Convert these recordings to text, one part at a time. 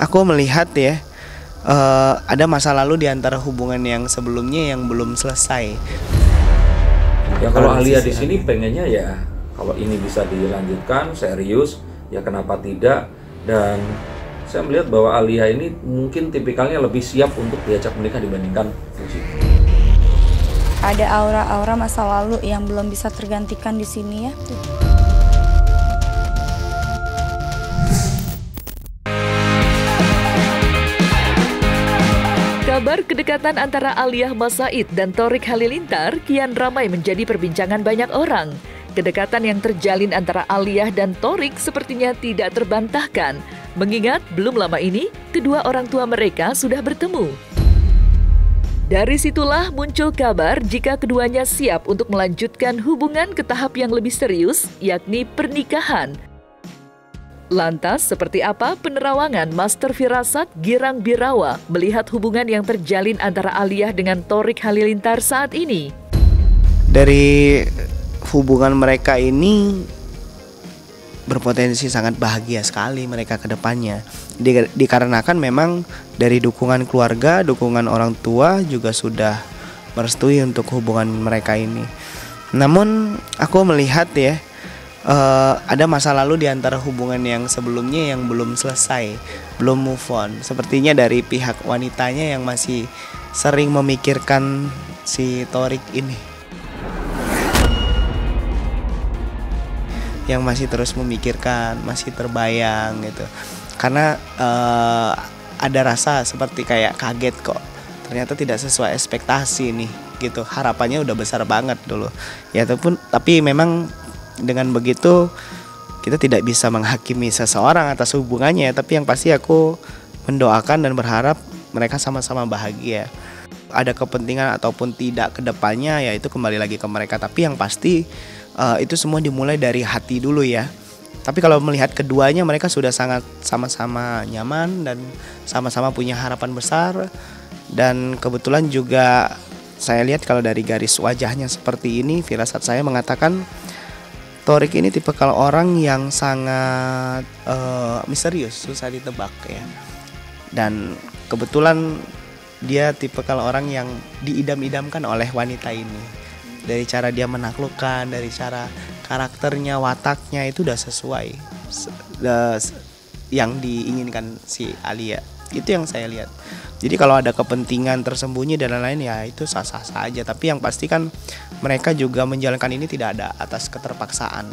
aku melihat ya, ada masa lalu di antara hubungan yang sebelumnya yang belum selesai. Ya kalau Alia di sini pengennya ya kalau ini bisa dilanjutkan serius, ya kenapa tidak? Dan saya melihat bahwa Alia ini mungkin tipikalnya lebih siap untuk diajak menikah dibandingkan Fuji. Ada aura-aura masa lalu yang belum bisa tergantikan di sini ya. Kabar kedekatan antara Alia Mas Said dan Thorik Halilintar kian ramai menjadi perbincangan banyak orang. Kedekatan yang terjalin antara Alia dan Thorik sepertinya tidak terbantahkan, mengingat belum lama ini kedua orang tua mereka sudah bertemu. Dari situlah muncul kabar jika keduanya siap untuk melanjutkan hubungan ke tahap yang lebih serius, yakni pernikahan. Lantas, seperti apa penerawangan Master Firasat Girang Birawa melihat hubungan yang terjalin antara Alia dengan Thorik Halilintar saat ini? Dari hubungan mereka ini berpotensi sangat bahagia sekali mereka ke depannya. Dikarenakan memang dari dukungan keluarga, dukungan orang tua juga sudah merestui untuk hubungan mereka ini. Namun aku melihat ya, ada masa lalu di antara hubungan yang sebelumnya yang belum selesai, belum move on. Sepertinya dari pihak wanitanya yang masih sering memikirkan si Thorik ini, yang masih terus memikirkan, masih terbayang gitu. Karena ada rasa seperti kayak kaget kok, ternyata tidak sesuai ekspektasi nih gitu. Harapannya udah besar banget dulu ya, tapi memang dengan begitu kita tidak bisa menghakimi seseorang atas hubungannya. Tapi yang pasti aku mendoakan dan berharap mereka sama-sama bahagia. Ada kepentingan ataupun tidak ke depannya, ya itu kembali lagi ke mereka. Tapi yang pasti itu semua dimulai dari hati dulu ya. Tapi kalau melihat keduanya, mereka sudah sangat sama-sama nyaman dan sama-sama punya harapan besar. Dan kebetulan juga saya lihat kalau dari garis wajahnya seperti ini, firasat saya mengatakan Thorik ini tipe kalau orang yang sangat misterius, susah ditebak ya. Dan kebetulan dia tipe kalau orang yang diidam-idamkan oleh wanita ini. Dari cara dia menaklukkan, dari cara karakternya, wataknya itu udah sesuai yang diinginkan si Alia. Itu yang saya lihat. Jadi kalau ada kepentingan tersembunyi dan lain-lain ya itu sah-sah saja. Tapi yang pasti kan mereka juga menjalankan ini tidak ada atas keterpaksaan.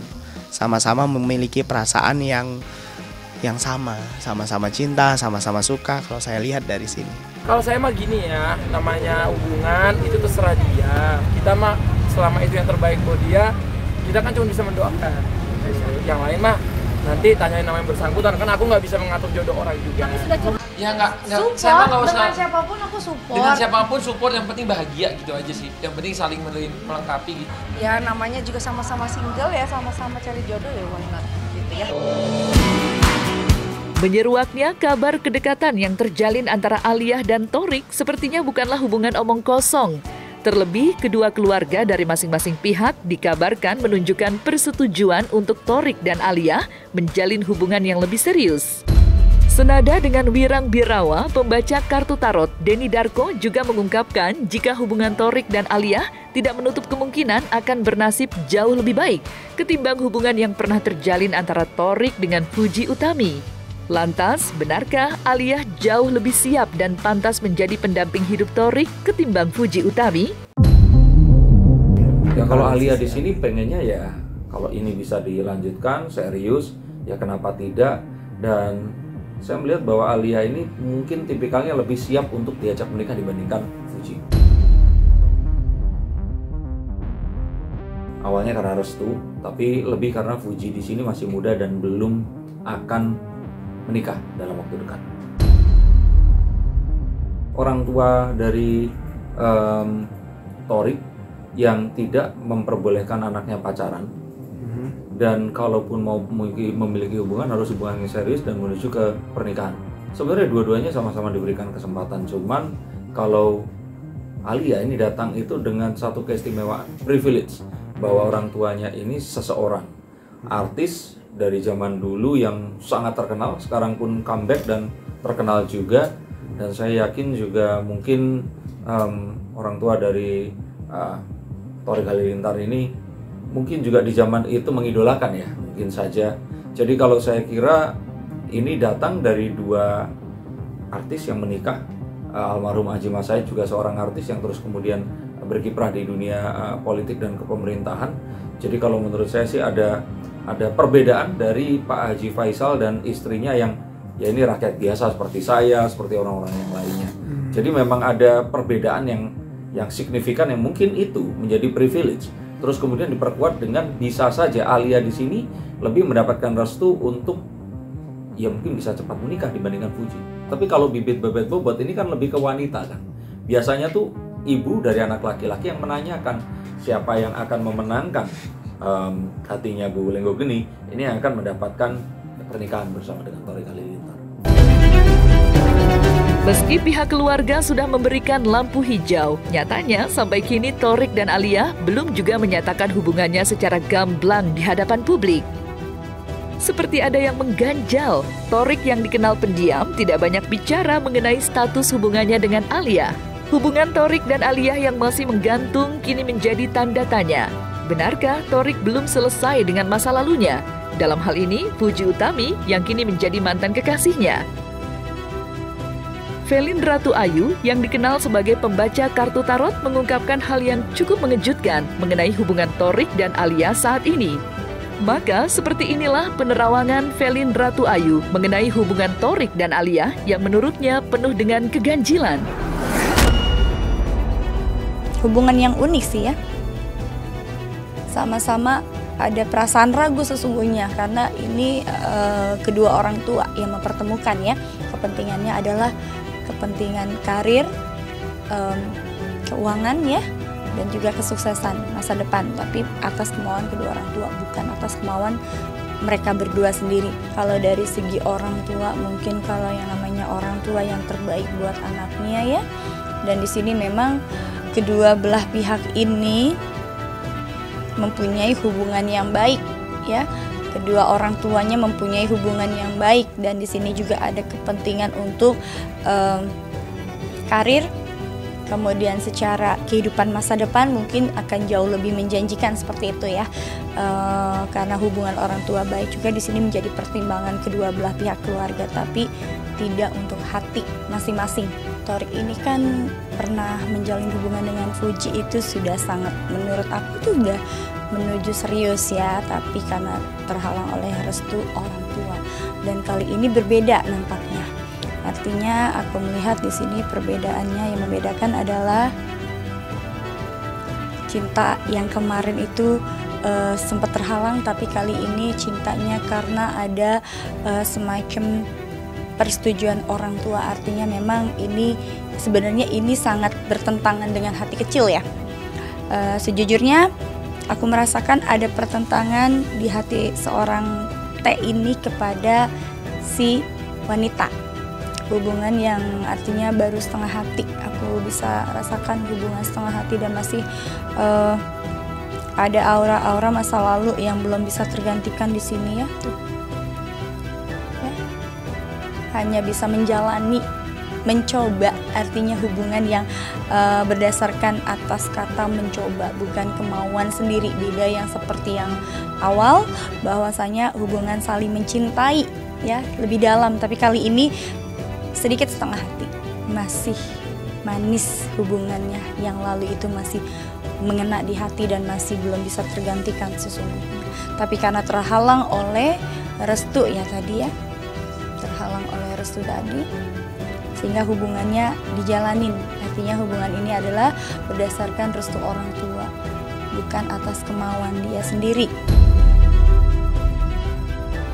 Sama-sama memiliki perasaan yang sama-sama cinta, sama-sama suka. Kalau saya lihat dari sini. Kalau saya mah gini ya, namanya hubungan itu terserah dia. Kita mah selama itu yang terbaik buat dia, kita kan cuma bisa mendoakan. Yang lain mah nanti tanyain namanya bersangkutan, kan aku nggak bisa mengatur jodoh orang juga. Ya nggak saya mah nggak usah. Dengan siapapun aku support. Dengan siapapun support, yang penting bahagia gitu aja sih. Yang penting saling melengkapi gitu. Ya namanya juga sama-sama single ya, sama-sama cari jodoh ya, why not gitu ya. Menyeruaknya kabar kedekatan yang terjalin antara Alia dan Thorik sepertinya bukanlah hubungan omong kosong. Terlebih, kedua keluarga dari masing-masing pihak dikabarkan menunjukkan persetujuan untuk Thorik dan Alia menjalin hubungan yang lebih serius. Senada dengan Girang Birawa, pembaca kartu tarot Denny Darko juga mengungkapkan jika hubungan Thorik dan Alia tidak menutup kemungkinan akan bernasib jauh lebih baik ketimbang hubungan yang pernah terjalin antara Thorik dengan Fuji Utami. Lantas, benarkah Alia jauh lebih siap dan pantas menjadi pendamping hidup Thorik ketimbang Fuji Utami? Ya kalau Alia di sini pengennya ya kalau ini bisa dilanjutkan serius, ya kenapa tidak? Dan saya melihat bahwa Alia ini mungkin tipikalnya lebih siap untuk diajak menikah dibandingkan Fuji. Awalnya karena restu, tapi lebih karena Fuji di sini masih muda dan belum akan menikah dalam waktu dekat. Orang tua dari Thorik yang tidak memperbolehkan anaknya pacaran, dan kalaupun mau memiliki hubungan harus hubungan yang serius dan menuju ke pernikahan. Sebenarnya dua-duanya sama-sama diberikan kesempatan, cuman kalau Alia ini datang itu dengan satu keistimewaan, privilege, bahwa orang tuanya ini seseorang artis dari zaman dulu yang sangat terkenal, sekarang pun comeback dan terkenal juga, dan saya yakin juga mungkin orang tua dari Torik Halilintar ini mungkin juga di zaman itu mengidolakan ya, mungkin saja. Jadi kalau saya kira ini datang dari dua artis yang menikah. Almarhum Adjie Massaid juga seorang artis yang terus kemudian berkiprah di dunia politik dan kepemerintahan. Jadi kalau menurut saya sih ada perbedaan dari Pak Haji Faisal dan istrinya yang ya ini rakyat biasa seperti saya, seperti orang-orang yang lainnya. Jadi memang ada perbedaan yang signifikan yang mungkin itu menjadi privilege. Terus kemudian diperkuat dengan bisa saja Alia di sini lebih mendapatkan restu untuk ya mungkin bisa cepat menikah dibandingkan Fuji. Tapi kalau bibit bebet bobot ini kan lebih ke wanita kan. Biasanya tuh ibu dari anak laki-laki yang menanyakan siapa yang akan memenangkan hatinya Bu Lenggogeni, ini yang akan mendapatkan pernikahan bersama dengan Torik Halilintar. Meski pihak keluarga sudah memberikan lampu hijau, nyatanya sampai kini Torik dan Alia belum juga menyatakan hubungannya secara gamblang di hadapan publik. Seperti ada yang mengganjal, Torik yang dikenal pendiam tidak banyak bicara mengenai status hubungannya dengan Alia. Hubungan Torik dan Alia yang masih menggantung kini menjadi tanda tanya. Benarkah Torik belum selesai dengan masa lalunya? Dalam hal ini, Fuji Utami yang kini menjadi mantan kekasihnya. Velin Ratu Ayu yang dikenal sebagai pembaca kartu tarot mengungkapkan hal yang cukup mengejutkan mengenai hubungan Torik dan Alia saat ini. Maka seperti inilah penerawangan Velin Ratu Ayu mengenai hubungan Torik dan Alia yang menurutnya penuh dengan keganjilan. Hubungan yang unik sih ya. Sama-sama ada perasaan ragu sesungguhnya karena ini kedua orang tua yang mempertemukan ya. Kepentingannya adalah kepentingan karir, keuangan ya, dan juga kesuksesan masa depan, tapi atas kemauan kedua orang tua, bukan atas kemauan mereka berdua sendiri. Kalau dari segi orang tua, mungkin kalau yang namanya orang tua yang terbaik buat anaknya ya, dan di sini memang kedua belah pihak ini mempunyai hubungan yang baik ya. Kedua orang tuanya mempunyai hubungan yang baik, dan di sini juga ada kepentingan untuk karir. Kemudian secara kehidupan masa depan mungkin akan jauh lebih menjanjikan seperti itu ya, karena hubungan orang tua baik juga di sini menjadi pertimbangan kedua belah pihak keluarga, tapi tidak untuk hati masing-masing. Torik ini kan pernah menjalin hubungan dengan Fuji itu sudah sangat, menurut aku tuh udah menuju serius ya, tapi karena terhalang oleh restu orang tua, dan kali ini berbeda nampaknya. Artinya aku melihat di sini perbedaannya, yang membedakan adalah cinta yang kemarin itu sempat terhalang, tapi kali ini cintanya karena ada semacam persetujuan orang tua. Artinya memang ini sebenarnya ini sangat bertentangan dengan hati kecil ya. Sejujurnya aku merasakan ada pertentangan di hati seorang T ini kepada si wanita. Hubungan yang artinya baru setengah hati, aku bisa rasakan hubungan setengah hati, dan masih ada aura-aura masa lalu yang belum bisa tergantikan di sini ya. Tuh. Ya. Hanya bisa menjalani, mencoba, artinya hubungan yang berdasarkan atas kata mencoba, bukan kemauan sendiri. Beda yang seperti yang awal, bahwasanya hubungan saling mencintai ya lebih dalam, tapi kali ini sedikit setengah hati, masih manis hubungannya yang lalu itu masih mengena di hati dan masih belum bisa tergantikan sesungguhnya. Tapi karena terhalang oleh restu ya tadi ya, terhalang oleh restu tadi, sehingga hubungannya dijalanin. Artinya hubungan ini adalah berdasarkan restu orang tua, bukan atas kemauan dia sendiri.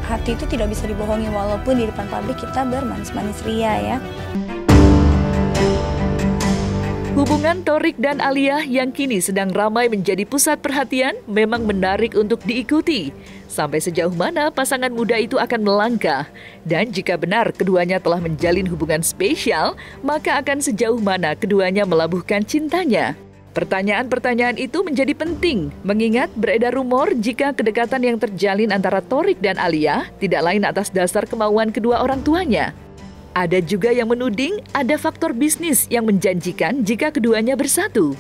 Hati itu tidak bisa dibohongi, walaupun di depan publik kita bermanis-manis ria ya. Hubungan Torik dan Alia yang kini sedang ramai menjadi pusat perhatian memang menarik untuk diikuti. Sampai sejauh mana pasangan muda itu akan melangkah? Dan jika benar keduanya telah menjalin hubungan spesial, maka akan sejauh mana keduanya melabuhkan cintanya? Pertanyaan-pertanyaan itu menjadi penting, mengingat beredar rumor jika kedekatan yang terjalin antara Torik dan Alia tidak lain atas dasar kemauan kedua orang tuanya. Ada juga yang menuding ada faktor bisnis yang menjanjikan jika keduanya bersatu.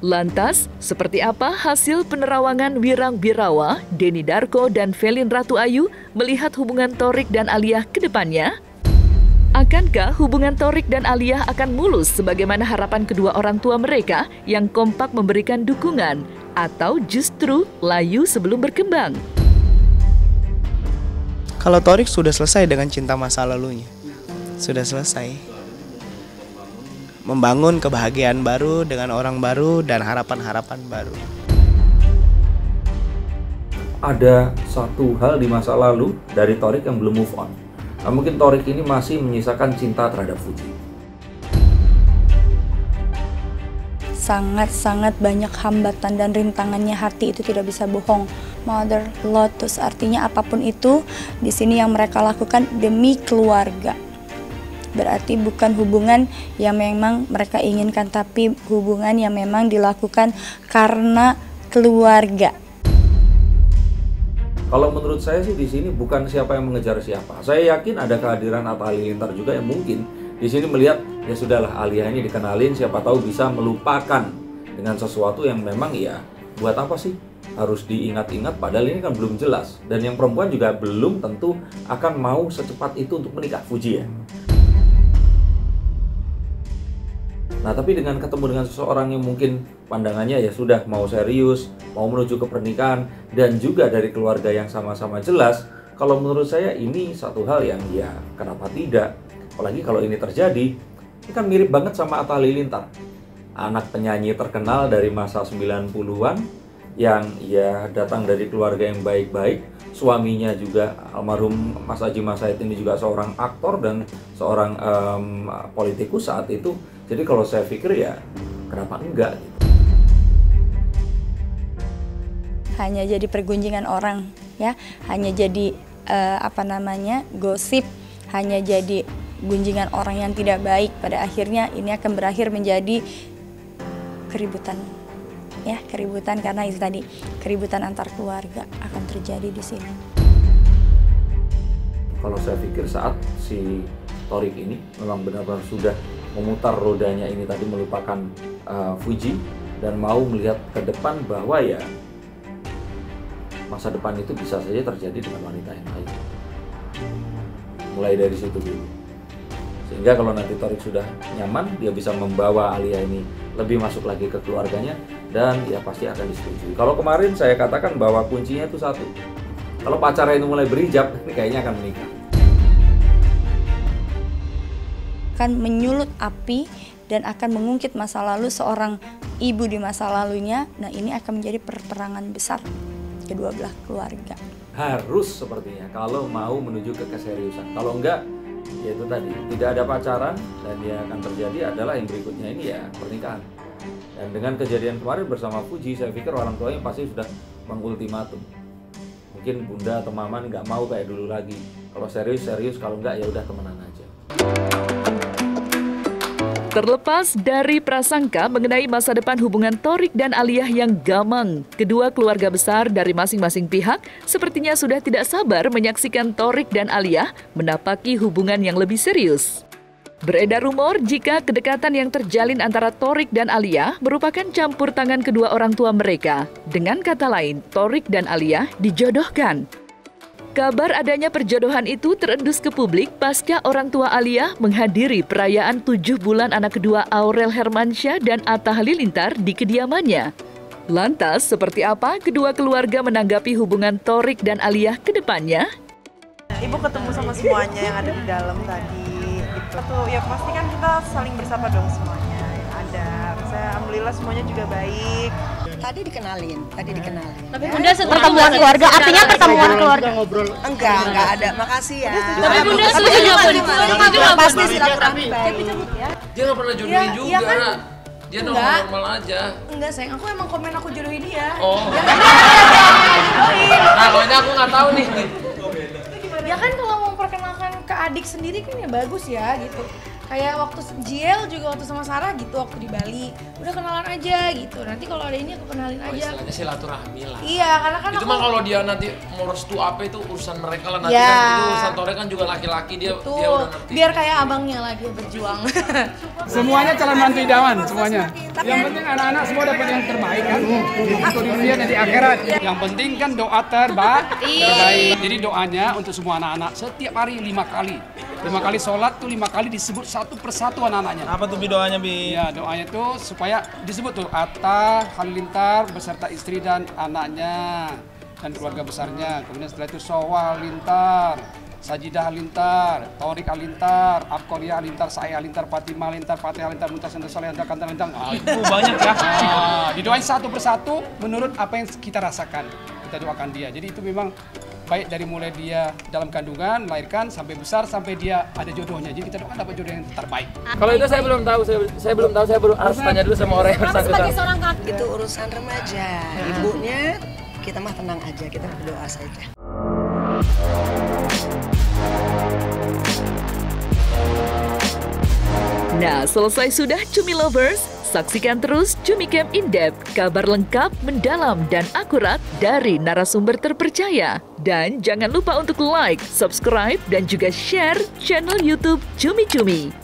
Lantas, seperti apa hasil penerawangan Wirang Birawa, Denny Darko, dan Velin Ratu Ayu melihat hubungan Thorik dan Aliyah ke depannya? Akankah hubungan Thorik dan Aliyah akan mulus sebagaimana harapan kedua orang tua mereka yang kompak memberikan dukungan? Atau justru layu sebelum berkembang? Kalau Thorik sudah selesai dengan cinta masa lalunya, sudah selesai membangun kebahagiaan baru dengan orang baru dan harapan-harapan baru. Ada satu hal di masa lalu dari Thorik yang belum move on. Nah, mungkin Thorik ini masih menyisakan cinta terhadap Fuji. Sangat-sangat banyak hambatan dan rintangannya, hati itu tidak bisa bohong. Mother Lotus artinya apapun itu di sini yang mereka lakukan demi keluarga. Berarti bukan hubungan yang memang mereka inginkan, tapi hubungan yang memang dilakukan karena keluarga. Kalau menurut saya sih di sini bukan siapa yang mengejar siapa. Saya yakin ada kehadiran Atta Halilintar juga yang mungkin di sini melihat ya sudahlah, Aliyah ini dikenalin, siapa tahu bisa melupakan dengan sesuatu yang memang ya buat apa sih harus diingat-ingat, padahal ini kan belum jelas, dan yang perempuan juga belum tentu akan mau secepat itu untuk menikah, Fuji ya. Nah, tapi dengan ketemu dengan seseorang yang mungkin pandangannya ya sudah mau serius, mau menuju ke pernikahan, dan juga dari keluarga yang sama-sama jelas, kalau menurut saya ini satu hal yang ya kenapa tidak. Apalagi kalau ini terjadi, ini kan mirip banget sama Atta Halilintar, anak penyanyi terkenal dari masa 90-an yang ya datang dari keluarga yang baik-baik. Suaminya juga almarhum Mas Aji Mas Said ini juga seorang aktor dan seorang politikus saat itu. Jadi kalau saya pikir ya kenapa enggak gitu. Hanya jadi pergunjingan orang ya, hanya jadi gosip, hanya jadi gunjingan orang yang tidak baik. Pada akhirnya ini akan berakhir menjadi keributan. Ya, keributan karena itu tadi, keributan antar keluarga akan terjadi di sini. Kalau saya pikir saat si Thorik ini memang benar-benar sudah memutar rodanya ini tadi, melupakan Fuji dan mau melihat ke depan bahwa ya masa depan itu bisa saja terjadi dengan wanita yang lain. Mulai dari situ dulu. Sehingga kalau nanti Thorik sudah nyaman, dia bisa membawa Aliyah ini lebih masuk lagi ke keluarganya, dan ya pasti akan disetujui. Kalau kemarin saya katakan bahwa kuncinya itu satu. Kalau pacarnya itu mulai berhijab, ini kayaknya akan menikah. Akan menyulut api dan akan mengungkit masa lalu seorang ibu di masa lalunya. Nah, ini akan menjadi perperangan besar kedua belah keluarga. Harus sepertinya kalau mau menuju ke keseriusan. Kalau enggak, ya itu tadi, tidak ada pacaran, dan yang akan terjadi adalah yang berikutnya ini ya pernikahan. Dan dengan kejadian kemarin bersama Fuji, saya pikir orang tuanya pasti sudah mengultimatum. Mungkin bunda atau mama nggak mau kayak dulu lagi. Kalau serius, kalau enggak ya udah temenan aja. Terlepas dari prasangka mengenai masa depan hubungan Thorik dan Aliyah yang gamang, kedua keluarga besar dari masing-masing pihak sepertinya sudah tidak sabar menyaksikan Thorik dan Aliyah menapaki hubungan yang lebih serius. Beredar rumor jika kedekatan yang terjalin antara Thorik dan Aliyah merupakan campur tangan kedua orang tua mereka. Dengan kata lain, Thorik dan Aliyah dijodohkan. Kabar adanya perjodohan itu terendus ke publik pasca orang tua Aliyah menghadiri perayaan 7 bulan anak kedua Aurel Hermansyah dan Atta Halilintar di kediamannya. Lantas, seperti apa kedua keluarga menanggapi hubungan Thorik dan Aliyah ke depannya? Ibu ketemu sama semuanya yang ada di dalam tadi. Gitu. Ya pasti kan kita saling bersapa dong semuanya yang ada. Saya alhamdulillah semuanya juga baik. Tadi dikenalin. Tapi Bunda pertemuan keluarga, artinya pertemuan keluarga. enggak ada. Makasih ya. Tapi Bunda setuju nggak? Pasti silaturahmi baik. Dia nggak pernah jodohin juga. Iya kan? Dia Enggak. normal aja. Enggak sayang, aku emang komen aku jodohin dia. Oh. Nah, kalau ini aku nggak tahu nih. Ya kan kalau mau memperkenalkan ke adik sendiri kan ya bagus ya gitu. Kayak waktu JL juga waktu sama Sarah gitu, waktu di Bali udah kenalan aja gitu. Nanti kalau ada ini aku kenalin aja. Istilahnya silaturahmi lah. Iya, karena kan itu aku mah kalau dia nanti mau restu apa itu urusan mereka lah, nanti Ya. kan itu urusan Torek kan juga laki-laki, dia tuh udah ngerti. biar kayak abangnya lah dia berjuang. Semuanya calon mantu idaman, semuanya. Yang penting anak-anak semua dapat yang terbaik kan. Untuk di dunia dan di akhirat. Yang penting kan doa terbaik. Jadi doanya untuk semua anak-anak setiap hari 5 kali. 5 kali sholat tuh 5 kali disebut satu persatu anak-anaknya. Apa tuh doanya, Bi? Ya, doanya tuh supaya disebut tuh Atta Halilintar beserta istri dan anaknya dan keluarga besarnya. Kemudian setelah itu Sowa Halilintar, Sajidah Halilintar, Torik Halilintar, Abkolia Halilintar, Saya Halilintar, Fatimah Halilintar, Fatih Halilintar, Muntas Halilintar, Halilintar, Kantar Halilintar. Banyak ya. Didoain satu persatu menurut apa yang kita rasakan. Kita doakan dia. Jadi itu memang baik dari mulai dia dalam kandungan, melahirkan, sampai besar, sampai dia ada jodohnya. Jadi kita doakan dapat jodoh yang terbaik. Kalau itu saya belum tahu, saya belum tahu, saya baru harus tanya dulu sama orang yang bersangkutan. Sebagai seorang kakak itu urusan remaja. Ibunya kita mah tenang aja, kita berdoa saja. Nah, selesai sudah Cumi Lovers? Saksikan terus Cumi Camp In-Depth, kabar lengkap, mendalam, dan akurat dari narasumber terpercaya. Dan jangan lupa untuk like, subscribe, dan juga share channel YouTube Cumi Cumi.